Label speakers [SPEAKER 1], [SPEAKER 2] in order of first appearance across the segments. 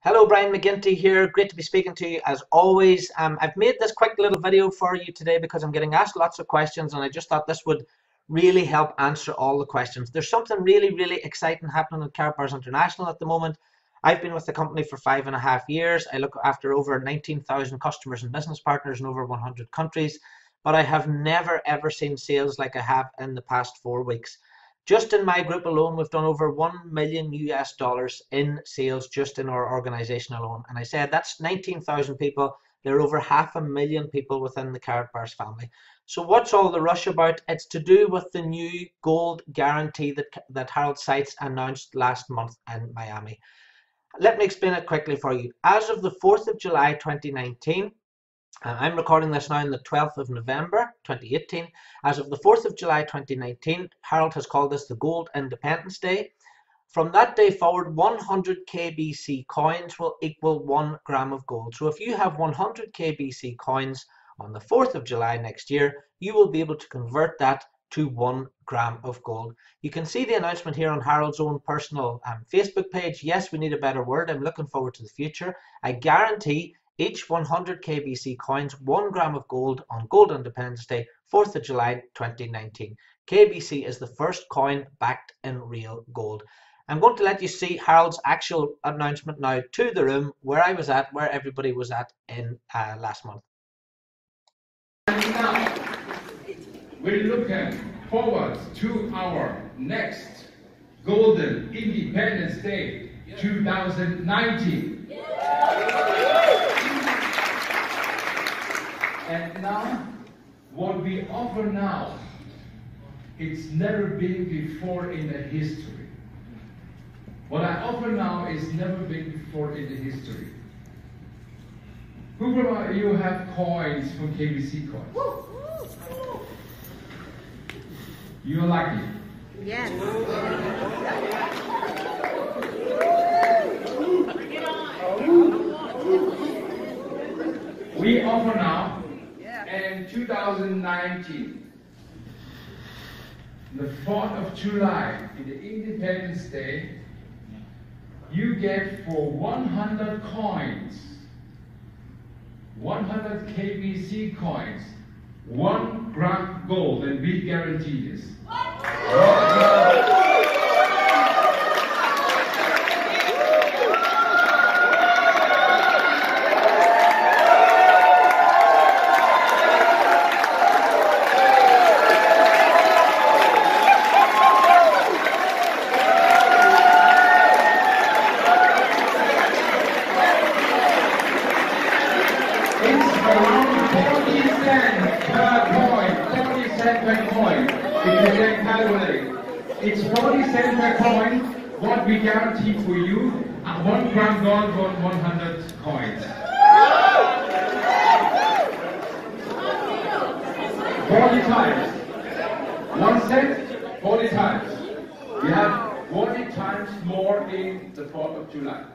[SPEAKER 1] Hello, Brian McGinty here. Great to be speaking to you as always. I've made this quick little video for you today because I'm getting asked lots of questions and I just thought this would really help answer all the questions. There's something really exciting happening at Karatbars International at the moment. I've been with the company for 5.5 years. I look after over 19,000 customers and business partners in over 100 countries, but I have never ever seen sales like I have in the past 4 weeks. Just in my group alone, we've done over $1 million in sales just in our organization alone. And I said that's 19,000 people. There are over 500,000 people within the Karatbars family. So what's all the rush about? It's to do with the new gold guarantee that Harold Sites announced last month in Miami. Let me explain it quickly for you. As of the 4th of July 2019, I'm recording this now on the 12th of November 2018. As of the 4th of July 2019, Harold has called this the Gold Independence Day. From that day forward, 100 KBC coins will equal 1 gram of gold. So if you have 100 KBC coins on the 4th of July next year, you will be able to convert that to 1 gram of gold. You can see the announcement here on Harold's own personal Facebook page. Yes, we need a better word. I'm looking forward to the future. I guarantee each 100 KBC coins 1 gram of gold on Gold Independence Day, 4th of July 2019. KBC is the first coin backed in real gold. I'm going to let you see Harold's actual announcement now to the room where I was at, where everybody was at in last month.
[SPEAKER 2] And now, we're looking forward to our next Golden Independence Day 2019. And now, what we offer now, it's never been before in the history. What I offer now is never been before in the history. Who from you have coins from KBC coins? You're lucky.
[SPEAKER 3] Yes.
[SPEAKER 2] We offer now, in 2019, the 4th of July, in the Independence Day, you get for 100 coins, 100 KBC coins, 1 gram gold, and we guarantee this. It's 40 cents per coin, what we guarantee for you, 1 gram gold on 100 coins. 40 times. 1 cent, 40 times. We have 40 times more in the 4th of July.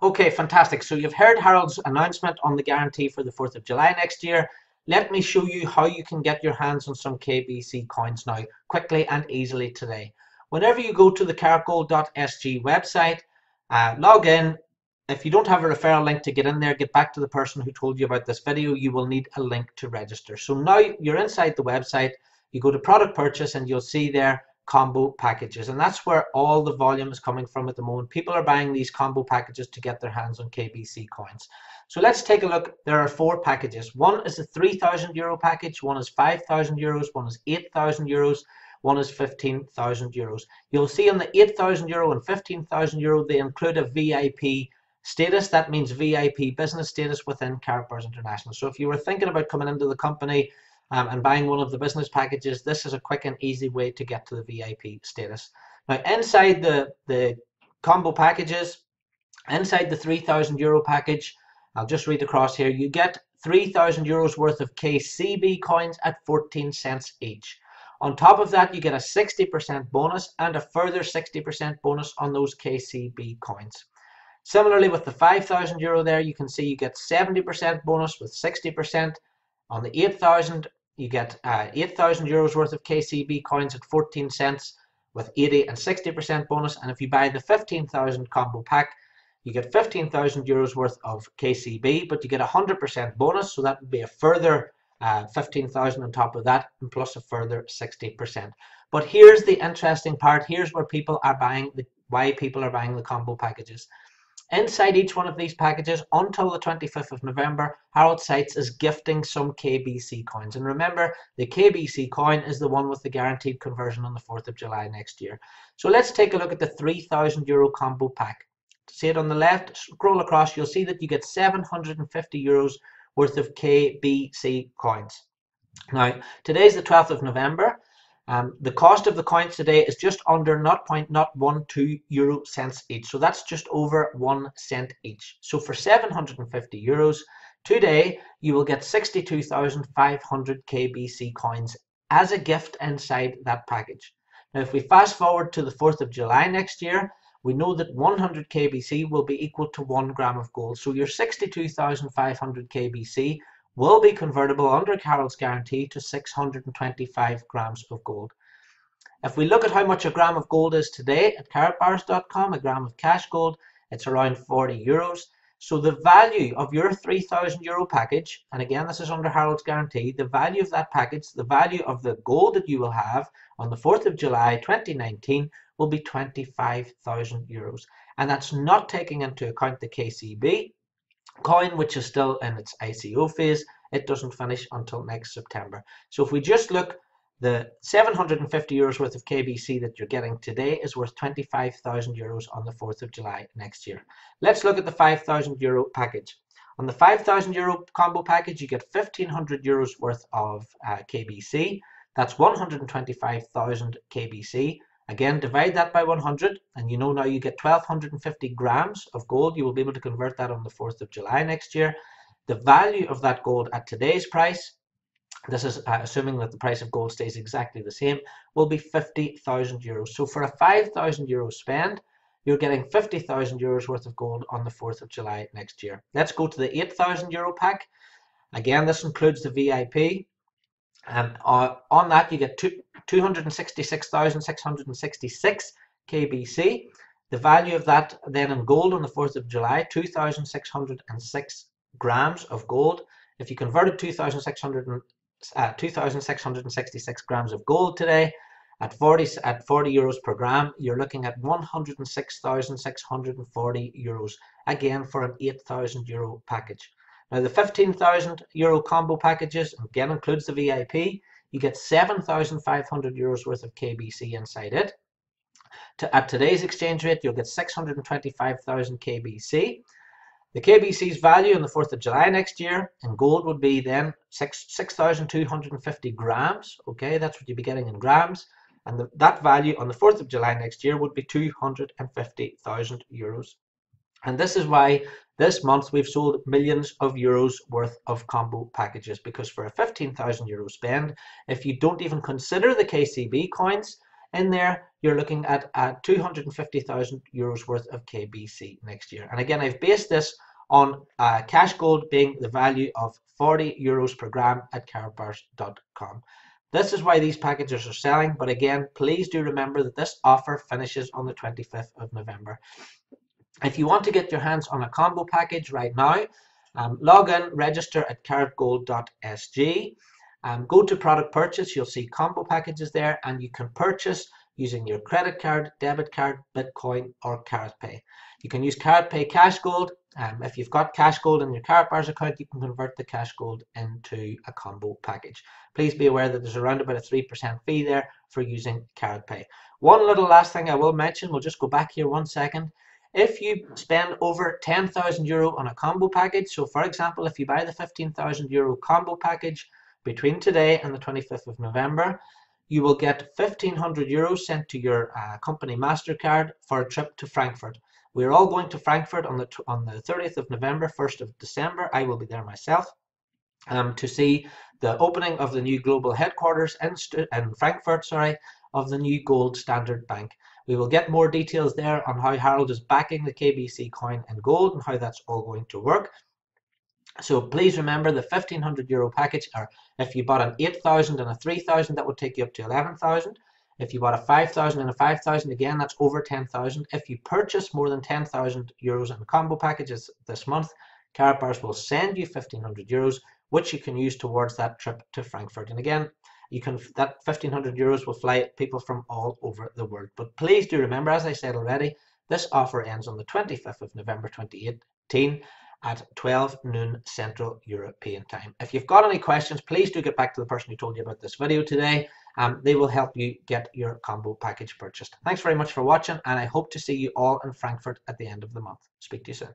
[SPEAKER 1] Okay, fantastic. So you've heard Harold's announcement on the guarantee for the 4th of July next year. Let me show you how you can get your hands on some KBC coins now, quickly and easily today. Whenever you go to the karatgold.sg website, log in. If you don't have a referral link to get in there, get back to the person who told you about this video. You will need a link to register. So now you're inside the website, you go to product purchase and you'll see there combo packages, and that's where all the volume is coming from at the moment. People are buying these combo packages to get their hands on KBC coins. So let's take a look. There are 4 packages. One is a 3,000 euro package, one is 5,000 euros, one is 8,000 euros, one is 15,000 euros. You'll see on the 8,000 euro and 15,000 euro they include a VIP status. That means VIP business status within Karatbars International. So if you were thinking about coming into the company and buying one of the business packages, this is a quick and easy way to get to the VIP status. Now inside the combo packages, inside the 3,000 euro package, I'll just read across here, you get 3,000 euros worth of KCB coins at 14 cents each. On top of that, you get a 60% bonus and a further 60% bonus on those KCB coins. Similarly, with the 5,000 euro there, you can see you get 70% bonus with 60%. On the 8,000, you get 8,000 euros worth of KCB coins at 14 cents with 80 and 60% bonus. And if you buy the 15,000 combo pack, you get 15,000 euros worth of KCB, but you get 100% bonus. So that would be a further 15,000 on top of that, and plus a further 60%. But here's the interesting part. Here's where people are buying why people are buying the combo packages. Inside each one of these packages, until the 25th of November, Harold Sites is gifting some KBC coins. And remember, the KBC coin is the one with the guaranteed conversion on the 4th of July next year. So let's take a look at the 3,000 euro combo pack. See it on the left, scroll across, you'll see that you get 750 euros worth of KBC coins. Now, today's the 12th of November. The cost of the coins today is just under 0.012 euro cents each. So that's just over 1 cent each. So for 750 euros today, you will get 62,500 KBC coins as a gift inside that package. Now, if we fast forward to the 4th of July next year, we know that 100 KBC will be equal to 1 gram of gold. So your 62,500 KBC will be convertible under Harold's guarantee to 625 grams of gold. If we look at how much a gram of gold is today at Karatbars.com, a gram of cash gold, it's around 40 euros. So the value of your 3,000 euro package, and again this is under Harold's guarantee, the value of that package, the value of the gold that you will have on the 4th of July 2019 will be 25,000 euros. And that's not taking into account the KCB coin, which is still in its ICO phase. It doesn't finish until next September. So if we just look, the 750 euros worth of KBC that you're getting today is worth 25,000 euros on the 4th of July next year. Let's look at the 5,000 euro package. On the 5,000 euro combo package, you get 1,500 euros worth of KBC. That's 125,000 KBC. Again, divide that by 100, and you know now you get 1,250 grams of gold. You will be able to convert that on the 4th of July next year. The value of that gold at today's price, this is assuming that the price of gold stays exactly the same, will be 50,000 euros. So for a 5,000 euro spend, you're getting 50,000 euros worth of gold on the 4th of July next year. Let's go to the 8,000 euro pack. Again, this includes the VIP. And on that, you get 266,666 KBC. The value of that then in gold on the 4th of July, 2,606 grams of gold. If you converted 2,666 grams of gold today at 40 euros per gram, you're looking at 106,640 euros, again for an 8,000 euro package. Now the 15,000 euro combo packages again includes the VIP. You get 7,500 euros worth of KBC inside it. At today's exchange rate, you'll get 625,000 KBC. The KBC's value on the 4th of July next year in gold would be then 6,250 grams. Okay, that's what you'd be getting in grams. And that value on the 4th of July next year would be 250,000 euros. And this is why this month we've sold millions of euros worth of combo packages, because for a 15,000 euro spend, if you don't even consider the KCB coins in there, you're looking at 250,000 euros worth of KBC next year. And again, I've based this on cash gold being the value of 40 euros per gram at Karatbars.com. This is why these packages are selling. But again, please do remember that this offer finishes on the 25th of November. If you want to get your hands on a combo package right now, log in, register at karatgold.sg. Go to product purchase, you'll see combo packages there, and you can purchase using your credit card, debit card, Bitcoin, or Karatpay. You can use Karatpay Cash Gold. If you've got Cash Gold in your Karatbars account, you can convert the Cash Gold into a combo package. Please be aware that there's around about a 3% fee there for using Karatpay. One little last thing I will mention, we'll just go back here 1 second. If you spend over 10,000 euro on a combo package, so for example, if you buy the 15,000 euro combo package between today and the 25th of November, you will get 1,500 euros sent to your company MasterCard for a trip to Frankfurt. We're all going to Frankfurt on the 30th of November, 1st of December. I will be there myself to see the opening of the new global headquarters in Frankfurt, of the new gold standard bank. We will get more details there on how Harold is backing the KBC coin in gold and how that's all going to work. So please remember the €1,500 package, or if you bought an 8,000 and a 3,000, that would take you up to 11,000. If you bought a 5,000 and a 5,000, again, that's over 10,000. If you purchase more than €10,000 in combo packages this month, Karatbars will send you €1,500, which you can use towards that trip to Frankfurt. And again, that €1,500 will fly people from all over the world. But please do remember, as I said already, this offer ends on the 25th of November 2018 at 12 noon Central European time. If you've got any questions, please do get back to the person who told you about this video today. They will help you get your combo package purchased. Thanks very much for watching, and I hope to see you all in Frankfurt at the end of the month. Speak to you soon.